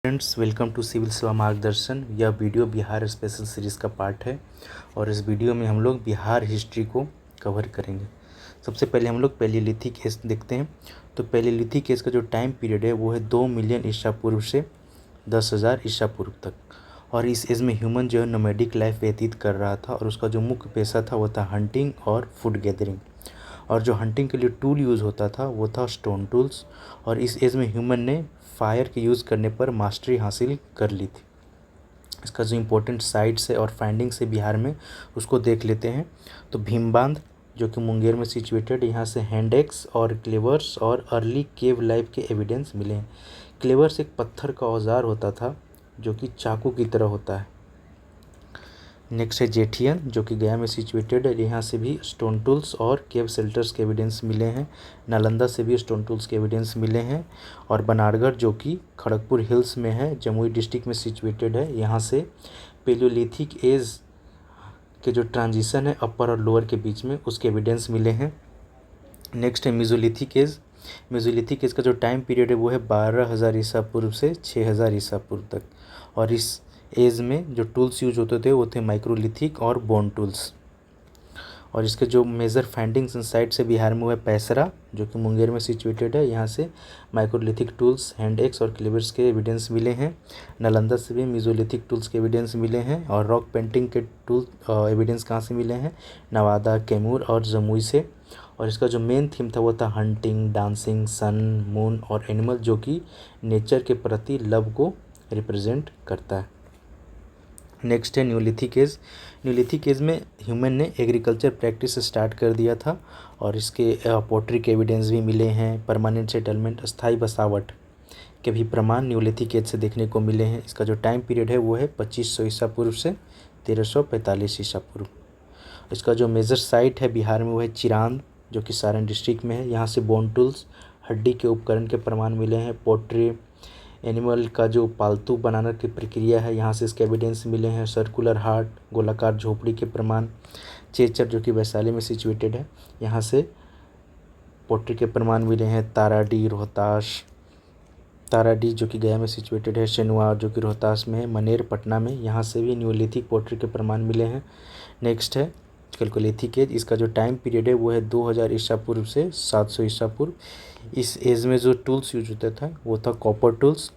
Friends, welcome to civil सेवा मार्गदर्शन। यह वीडियो बिहार स्पेशल सीरीज़ का पार्ट है और इस वीडियो में हम लोग बिहार हिस्ट्री को कवर करेंगे। सबसे पहले हम लोग पैलियोलिथिक एज देखते हैं। तो पैलियोलिथिक एज का जो टाइम पीरियड है वो है 2 मिलियन ईसा पूर्व से 10,000 ईसा पूर्व तक। और इस एज में ह्यूमन जो है नोमैडिक लाइफ व्यतीत कर रहा था और उसका जो मुख्य पेशा था वो था हंटिंग और फूड गैदरिंग। और जो हंटिंग के लिए टूल यूज़ होता था वो था स्टोन टूल्स। और इस एज में ह्यूमन ने फायर के यूज़ करने पर मास्टरी हासिल कर ली थी। इसका जो इम्पोर्टेंट साइट्स है और फाइंडिंग्स है बिहार में उसको देख लेते हैं। तो भीम बांध जो कि मुंगेर में सिचुएटेड, यहाँ से हैंड एक्स और क्लेवर्स और अर्ली केव लाइफ के एविडेंस मिले हैं। क्लेवर्स एक पत्थर का औजार होता था जो कि चाकू की तरह होता है। नेक्स्ट है जेठियन जो कि गया में सिचुएटेड है, यहाँ से भी स्टोन टूल्स और केव शेल्टर्स के एविडेंस मिले हैं। नालंदा से भी स्टोन टूल्स के एविडेंस मिले हैं। और बनारगढ़ जो कि खड़गपुर हिल्स में है, जमुई डिस्ट्रिक्ट में सिचुएटेड है, यहाँ से पैलियोलिथिक एज के जो ट्रांजिशन है अपर और लोअर के बीच में उसके एविडेंस मिले हैं। नेक्स्ट है मेसोलिथिक एज। मेसोलिथिक एज का जो टाइम पीरियड है वो है 12,000 ईसा पूर्व से 6,000 ईसा पूर्व तक। और इस एज में जो टूल्स यूज होते थे वो थे माइक्रोलिथिक और बोन टूल्स। और इसके जो मेजर फाइंडिंग्स इन साइट से बिहार में हुआ है पैसरा जो कि मुंगेर में सिचुएटेड है, यहाँ से माइक्रोलिथिक टूल्स, हैंड एक्स और क्लेवर्स के एविडेंस मिले हैं। नालंदा से भी मेसोलिथिक टूल्स के एविडेंस मिले हैं। और रॉक पेंटिंग के टूल एविडेंस कहाँ से मिले हैं? नवादा, कैमूर और जमुई से। और इसका जो मेन थीम था वो था हंटिंग, डांसिंग, सन, मून और एनिमल जो कि नेचर के प्रति लव को रिप्रेजेंट करता है। नेक्स्ट है न्यूलिथिक एज। न्यूलिथिक एज में ह्यूमन ने एग्रीकल्चर प्रैक्टिस स्टार्ट कर दिया था और इसके पोट्री के एविडेंस भी मिले हैं। परमानेंट सेटलमेंट, अस्थायी बसावट के भी प्रमाण न्यूलिथिक एज से देखने को मिले हैं। इसका जो टाइम पीरियड है वो है 2500 ईसा पूर्व से 1345 ईसा पूर्व। इसका जो मेजर साइट है बिहार में वो है चिरांद जो कि सारण डिस्ट्रिक्ट में है, यहाँ से बोन टूल्स, हड्डी के उपकरण के प्रमाण मिले हैं। पोट्री, एनिमल का जो पालतू बनाने की प्रक्रिया है यहाँ से इसके एविडेंस मिले हैं। सर्कुलर हार्ट, गोलाकार झोपड़ी के प्रमाण। चेचर जो कि वैशाली में सिचुएटेड है, यहाँ से पोट्री के प्रमाण मिले हैं। ताराडी, रोहतास, ताराडी जो कि गया में सिचुएटेड है, शेनुआ जो कि रोहतास में है, मनेर पटना में, यहाँ से भी न्यूलिथिक पोट्री के प्रमाण मिले हैं। नेक्स्ट है कैलकोलिथिक एज। इसका जो टाइम पीरियड है वो है 2000 ईसा पूर्व से 700 ईसा पूर्व। इस एज में जो टूल्स यूज होता था वो था कॉपर टूल्स,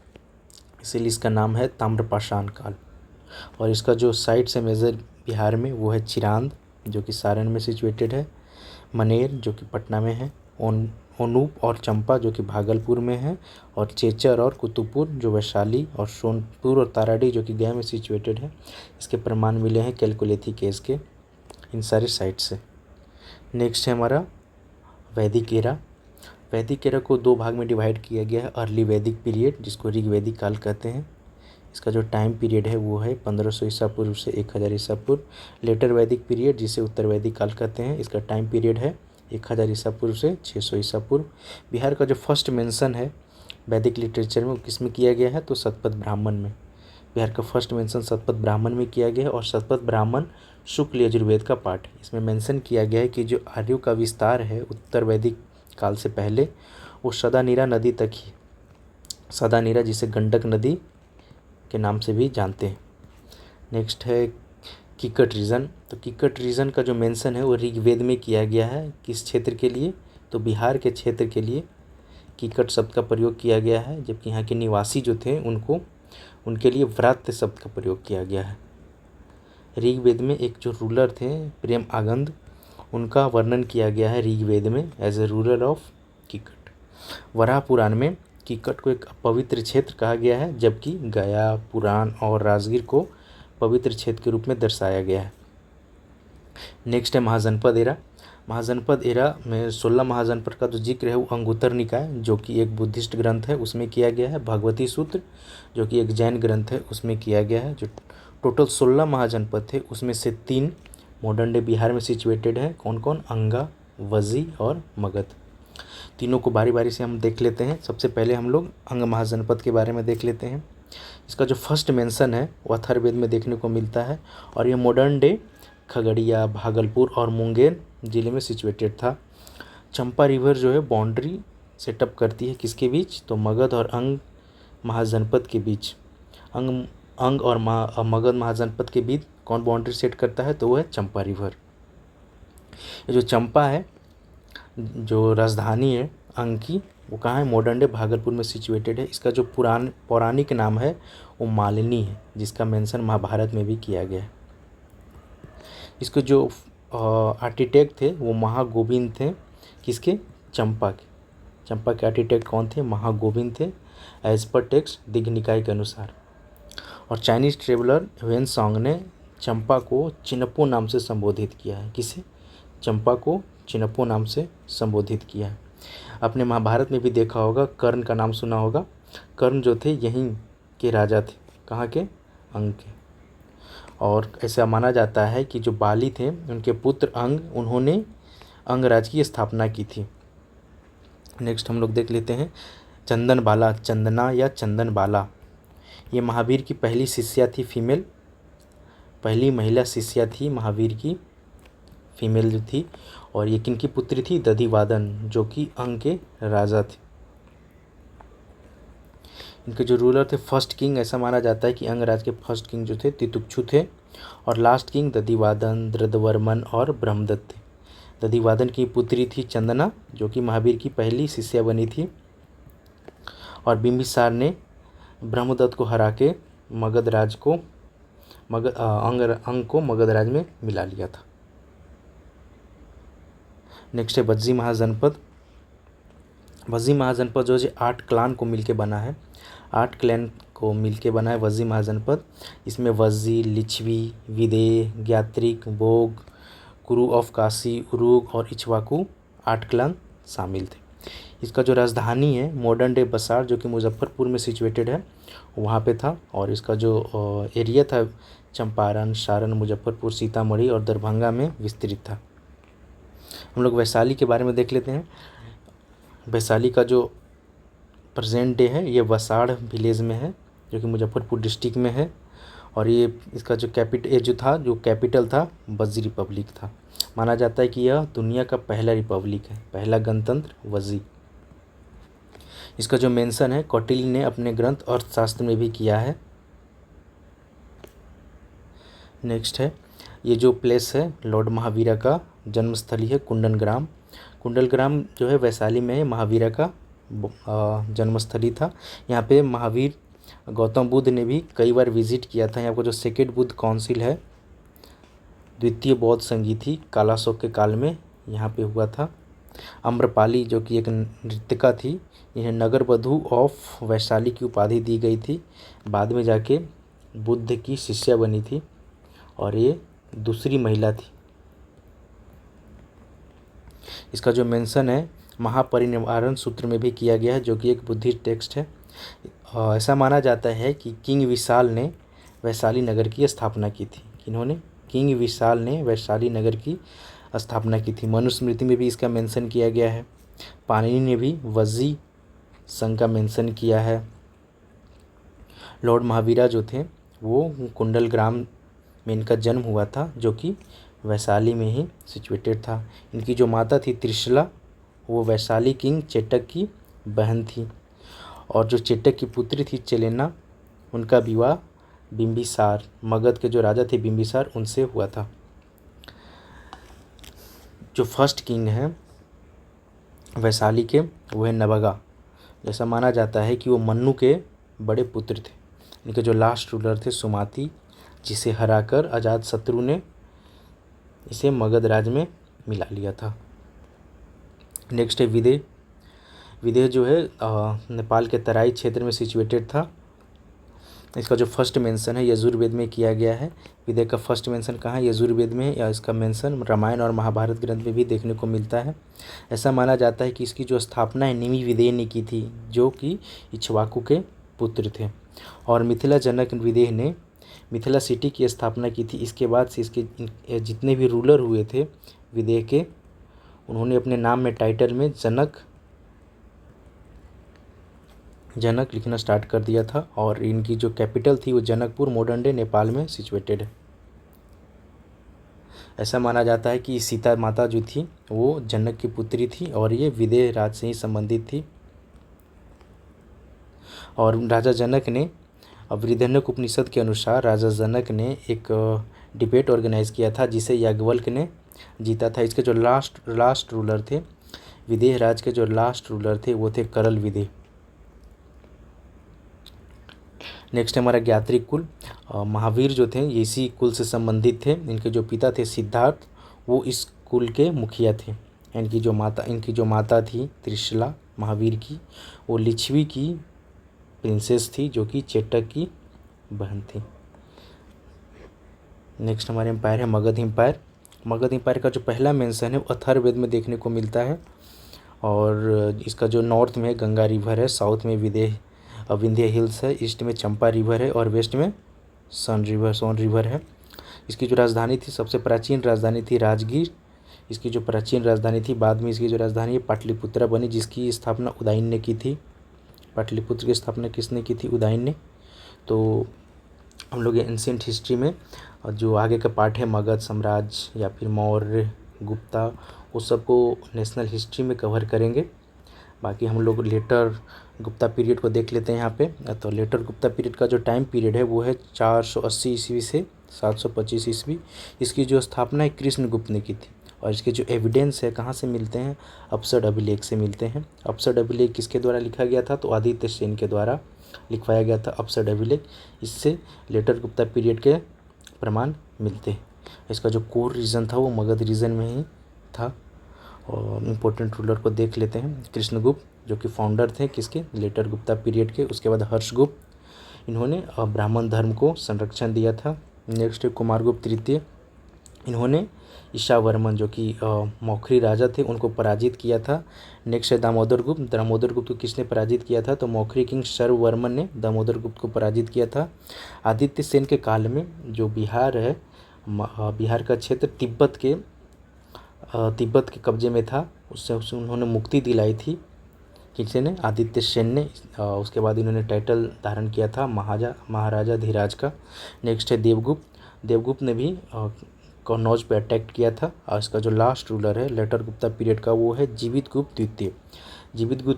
इसीलिए इसका नाम है ताम्रपाषाण काल। और इसका जो साइट्स है मेजर बिहार में वो है चिरांद जो कि सारण में सिचुएटेड है, मनेर जो कि पटना में है, ओनूप और चंपा जो कि भागलपुर में है, और चेचर और कुतुबपुर जो वैशाली, और सोनपुर और ताराडी जो कि गया में सिचुएटेड है। इसके प्रमाण मिले हैं कैलकोलिथिक एज के इन सारे साइट से। नेक्स्ट है हमारा वैदिक एरा। वैदिक एरा को 2 भाग में डिवाइड किया गया है। अर्ली वैदिक पीरियड जिसको ऋग वैदिक काल कहते हैं, इसका जो टाइम पीरियड है वो है 1500 ईसा पूर्व से 1000 ईसा पूर्व। लेटर वैदिक पीरियड जिसे उत्तर वैदिक काल कहते हैं, इसका टाइम पीरियड है 1000 ईसा पूर्व से 600 ईसा पूर्व। बिहार का जो फर्स्ट मेंशन है वैदिक लिटरेचर में वो किस में किया गया है? तो शतपथ ब्राह्मण में। बिहार का फर्स्ट मेंशन शतपथ ब्राह्मण में किया गया है और शतपथ ब्राह्मण शुक्ल यजुर्वेद का पार्ट है। इसमें मेंशन किया गया है कि जो आर्यों का विस्तार है उत्तर वैदिक काल से पहले वो सदानीरा नदी तक ही, सदानीरा जिसे गंडक नदी के नाम से भी जानते हैं। नेक्स्ट है किकट रीजन। तो किकट रीजन का जो मेंशन है वो ऋग्वेद में किया गया है। किस क्षेत्र के लिए? तो बिहार के क्षेत्र के लिए किकट शब्द का प्रयोग किया गया है, जबकि यहाँ के निवासी जो थे उनके लिए व्रात्य शब्द का प्रयोग किया गया है। ऋग्वेद में एक जो रूलर थे प्रेम आगंद, उनका वर्णन किया गया है ऋग्वेद में as a ruler of Kikata. Varaha Purana में किकट को एक पवित्र क्षेत्र कहा गया है, जबकि गया, पुराण और राजगीर को पवित्र क्षेत्र के रूप में दर्शाया गया है। नेक्स्ट है महाजनपद एरा। महाजनपद एरा में 16 महाजनपद का जो जिक्र है वो अंगुत्तर निकाय जो कि एक बुद्धिस्ट ग्रंथ है उसमें किया गया है। भगवती सूत्र जो कि एक जैन ग्रंथ है उसमें किया गया है। जो टोटल 16 महाजनपद थे उसमें से 3 मॉडर्न डे बिहार में सिचुएटेड है। कौन कौन? अंगा, वजी और मगध। तीनों को बारी बारी से हम देख लेते हैं। सबसे पहले हम लोग अंग महाजनपद के बारे में देख लेते हैं। इसका जो फर्स्ट मेंशन है वो अथर्ववेद में देखने को मिलता है और ये मॉडर्न डे खगड़िया, भागलपुर और मुंगेर जिले में सिचुएटेड था। चंपा रिवर जो है बाउंड्री सेटअप करती है किसके बीच? तो मगध और अंग महाजनपद के बीच अंग और मगध महाजनपद के बीच कौन बाउंड्री सेट करता है? तो वो है चंपा रिवर। ये जो चंपा है, जो राजधानी है अंग की, वो कहाँ है? मॉडर्न डे भागलपुर में सिचुएटेड है। इसका जो पौराणिक नाम है वो मालिनी है, जिसका मेंशन महाभारत में भी किया गया है। इसके जो आर्किटेक्ट थे वो महागोविंद थे। किसके? चंपा के। चंपा के आर्किटेक्ट कौन थे? महागोविंद थे, एज पर टेक्स्ट दिग्घ निकाय के अनुसार। और चाइनीज ट्रेवलर ह्वेनसांग ने चंपा को चिनपो नाम से संबोधित किया है। किसे? चंपा को चिनपो नाम से संबोधित किया है। आपने महाभारत में भी देखा होगा, कर्ण का नाम सुना होगा। कर्ण जो थे यहीं के राजा थे। कहाँ के? अंग के। और ऐसा माना जाता है कि जो बाली थे उनके पुत्र अंग, उन्होंने अंगराज की स्थापना की थी। नेक्स्ट हम लोग देख लेते हैं चंदन बाला, चंदना या चंदन बाला। ये महावीर की पहली शिष्या थी, फीमेल, पहली महिला शिष्या थी महावीर की, फीमेल जो थी। और ये किनकी पुत्री थी? दधिवादन, जो कि अंग के राजा थे। इनके जो रूलर थे फर्स्ट किंग, ऐसा माना जाता है कि अंगराज के फर्स्ट किंग जो थे तितुक्षु थे, और लास्ट किंग दधिवादन, दृढ़वर्मन और ब्रह्मदत्त थे। दधिवादन की पुत्री थी चंदना, जो कि महावीर की पहली शिष्या बनी थी। और बिंबिसार ने ब्रह्मदत्त को हरा के मगध राज को अंग को मगध राज में मिला लिया था। नेक्स्ट है वज्जी महाजनपद। वज्जी महाजनपद जो है 8 क्लान को मिलके बना है, 8 क्लैन को मिलके बना है वज्जी महाजनपद। इसमें वज्जी, लिच्छवी, विदेह, ज्ञात्रिक, भोग, कुरु ऑफ काशी, उरुग और इक्ष्वाकु 8 क्लान शामिल थे। इसका जो राजधानी है मॉडर्न डे बसार, जो कि मुजफ्फरपुर में सिचुएटेड है, वहाँ पे था। और इसका जो एरिया था चंपारण, सारण, मुजफ्फरपुर, सीतामढ़ी और दरभंगा में विस्तृत था। हम लोग वैशाली के बारे में देख लेते हैं। वैशाली का जो प्रेजेंट डे है ये वसाड़ विलेज में है, जो कि मुजफ्फरपुर डिस्ट्रिक्ट में है। और ये इसका जो कैपिटल था वज्जी रिपब्लिक था। माना जाता है कि यह दुनिया का पहला रिपब्लिक है, पहला गणतंत्र वज्जी। इसका जो मेंशन है कौटिल्य ने अपने ग्रंथ अर्थशास्त्र में भी किया है। नेक्स्ट है ये जो प्लेस है लॉर्ड महावीरा का जन्मस्थली है कुंडलग्राम। कुंडलग्राम जो है वैशाली में है, महावीरा का जन्मस्थली था। यहाँ पे महावीर गौतम बुद्ध ने भी कई बार विजिट किया था। यहाँ पर जो सेकेंड बुद्ध काउंसिल है, द्वितीय बौद्ध संधि थी कालाशोक के काल में यहाँ पे हुआ था। अम्रपाली जो कि एक नृत्यिका थी, इन्हें नगर वधू ऑफ वैशाली की उपाधि दी गई थी। बाद में जाके बुद्ध की शिष्या बनी थी और ये दूसरी महिला थी। इसका जो मेंशन है महापरिनिर्वाण सूत्र में भी किया गया है, जो कि एक बुद्धिस्ट टेक्स्ट है। ऐसा माना जाता है कि किंग विशाल ने वैशाली नगर की स्थापना की थी। इन्होंने किंग विशाल ने वैशाली नगर की स्थापना की थी। मनुस्मृति में भी इसका मेंशन किया गया है। पाणिनि ने भी वज्जी संघ का मेंशन किया है। लॉर्ड महावीरा जो थे वो कुंडलग्राम में इनका जन्म हुआ था, जो कि वैशाली में ही सिचुएटेड था। इनकी जो माता थी त्रिशला, वो वैशाली किंग चेटक की बहन थी। और जो चेटक की पुत्री थी चेलेना, उनका विवाह बिंबिसार, मगध के जो राजा थे बिंबिसार, उनसे हुआ था। जो फर्स्ट किंग हैं वैशाली के वो है नबगा। ऐसा माना जाता है कि वो मन्नु के बड़े पुत्र थे। इनके जो लास्ट रूलर थे सुमाती, जिसे हराकर अजातशत्रु ने इसे मगध राज में मिला लिया था। नेक्स्ट है विदेह। विदेह जो है नेपाल के तराई क्षेत्र में सिचुएटेड था। इसका जो फर्स्ट मेंशन है यजुर्वेद में किया गया है। विदेह का फर्स्ट मेंशन कहाँ है? यजुर्वेद में है, या इसका मेंशन रामायण और महाभारत ग्रंथ में भी देखने को मिलता है। ऐसा माना जाता है कि इसकी जो स्थापना है निमि विदेह ने की थी, जो कि इक्ष्वाकु के पुत्र थे। और मिथिला जनक विदेह ने मिथिला सिटी की स्थापना की थी। इसके बाद से इसके जितने भी रूलर हुए थे विदेह के, उन्होंने अपने नाम में टाइटल में जनक लिखना स्टार्ट कर दिया था। और इनकी जो कैपिटल थी वो जनकपुर, मॉडर्न डे नेपाल में सिचुएटेड है। ऐसा माना जाता है कि सीता माता जो थी वो जनक की पुत्री थी और ये विदेह राज से ही संबंधित थी। और राजा जनक ने बृहदारण्यक उपनिषद के अनुसार राजा जनक ने एक डिबेट ऑर्गेनाइज किया था जिसे याज्ञवल्क्य ने जीता था। इसके जो लास्ट रूलर थे, विदेह राज के जो लास्ट रूलर थे वो थे करल विदेह। नेक्स्ट है हमारा ज्ञात्रिक कुल। महावीर जो थे ये इसी कुल से संबंधित थे। इनके जो पिता थे सिद्धार्थ, वो इस कुल के मुखिया थे। इनकी जो माता थी त्रिशला महावीर की, वो लिच्छवी की प्रिंसेस थी जो कि चेटक की बहन थी। नेक्स्ट हमारे एम्पायर है मगध एम्पायर। मगध एम्पायर का जो पहला मेंशन है वो अथर्ववेद में देखने को मिलता है। और इसका जो नॉर्थ में गंगा रिवर है, साउथ में विंध्य हिल्स है, ईस्ट में चंपा रिवर है और वेस्ट में सोन रिवर है। इसकी जो राजधानी थी, सबसे प्राचीन राजधानी थी राजगीर। इसकी जो प्राचीन राजधानी थी, बाद में इसकी जो राजधानी है पाटलिपुत्रा बनी, जिसकी स्थापना उदयन ने की थी। पाटलिपुत्र की स्थापना किसने की थी? उदयन ने। तो हम लोग एंशिएंट हिस्ट्री में जो आगे का पार्ट है मगध साम्राज्य या फिर मौर्य, गुप्ता, उस सबको नेशनल हिस्ट्री में कवर करेंगे। बाकी हम लोग लेटर गुप्ता पीरियड को देख लेते हैं यहाँ पे। तो लेटर गुप्ता पीरियड का जो टाइम पीरियड है वो है 480 ईस्वी से 725 ईस्वी। इसकी जो स्थापना है कृष्णगुप्त ने की थी। और इसके जो एविडेंस है कहाँ से मिलते हैं? अपसर्ड अभिलेख से मिलते हैं। अपसर्ड अभिलेख किसके द्वारा लिखा गया था? तो आदित्य सेन के द्वारा लिखवाया गया था अपसर्ड अभिलेख। इससे लेटर गुप्ता पीरियड के प्रमाण मिलते हैं। इसका जो कोर रीजन था वो मगध रीजन में ही था। और इम्पोर्टेंट रूलर को देख लेते हैं। कृष्णगुप्त जो कि फाउंडर थे किसके? लेटर गुप्ता पीरियड के। उसके बाद हर्षगुप्त, इन्होंने ब्राह्मण धर्म को संरक्षण दिया था। नेक्स्ट है कुमारगुप्त तृतीय, इन्होंने ईशावर्मन जो कि मौखरी राजा थे उनको पराजित किया था। नेक्स्ट है दामोदर गुप्त को किसने पराजित किया था? तो मौखरी किंग शर्ववर्मन ने दामोदर गुप्त को पराजित किया था। आदित्य सेन के काल में जो बिहार है, बिहार का क्षेत्र तिब्बत के कब्जे में था, उससे उन्होंने मुक्ति दिलाई थी। किसी ने? आदित्य सेन ने। उसके बाद इन्होंने टाइटल धारण किया था महाराजा धीराज का। नेक्स्ट है देवगुप्त ने भी कन्नौज पे अटैक किया था। और इसका जो लास्ट रूलर है लेटर गुप्ता पीरियड का वो है जीवितगुप्त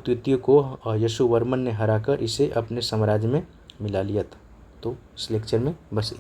द्वितीय को यशोवर्मन ने हराकर इसे अपने साम्राज्य में मिला लिया था। तो इस लेक्चर में बस